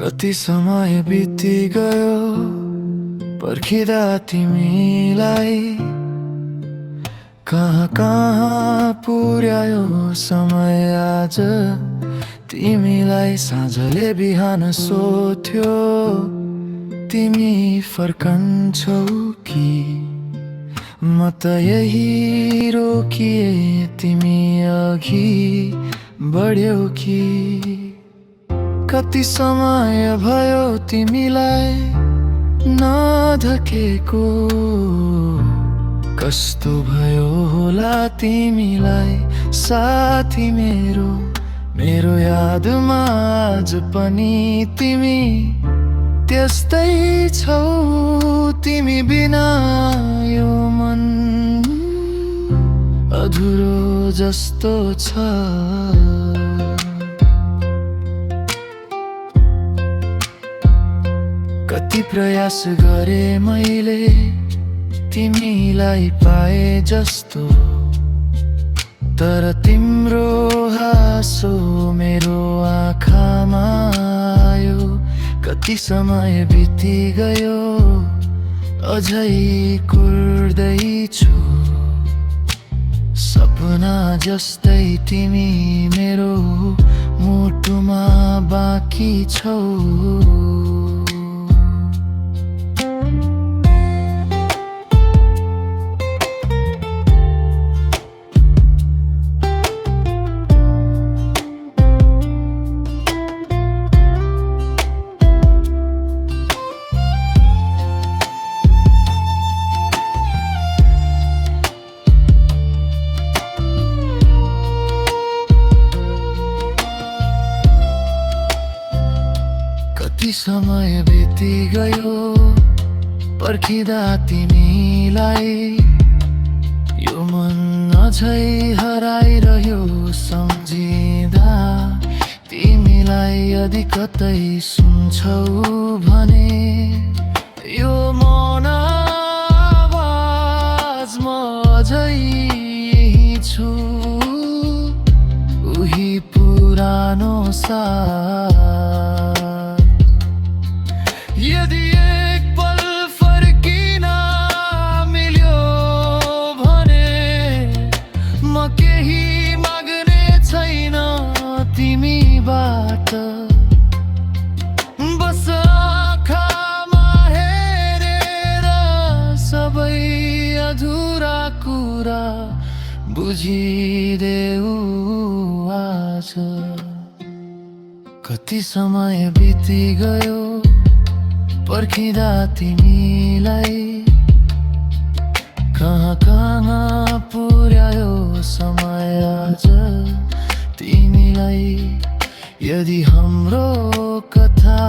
कति समय बिति गयो पर्खिँदा तिमीलाई, कहाँ कहाँ पुर्यायो समय आज तिमीलाई। साँझले बिहान सोध्यो तिमी फर्कन्छौ कि, म त यही रोकिए तिमी अघि बढ्यौ कि। कति समय भयो तिमीलाई नधकेको, कस्तो भयो होला तिमीलाई साथी मेरो। मेरो यादमा आज पनि तिमी त्यस्तै छौ, तिमी बिना यो मन अधुरो जस्तो छ। कति प्रयास गरे मैले तिमीलाई पाए जस्तो, तर तिम्रो हाँसो मेरो आँखामा आयो। कति समय बिति गयो अझै कुर्दैछु, सपना जस्तै तिमी मेरो मुटुमा बाँकी छौ। कति समय बिति गयो पर्खिँदा तिमीलाई, यो मन अझै हराइरह्यो सम्झिँदा तिमीलाई। यदि कतै सुन्छौ भने यो मौन आवाज, म अझै यही छु उही पुरानो साथ। यदि एक पल फर्किन मिल्यो भने म केही माग्ने छैन तिमीबाट। बस आँखामा हेरेर सबै अधुरा कुरा बुझिदेऊ आज। कति समय बिति गयो पर्खिँदा तिमीलाई, कहाँ कहाँ पुर्यायो समय आज तिमीलाई। यदि हाम्रो कथा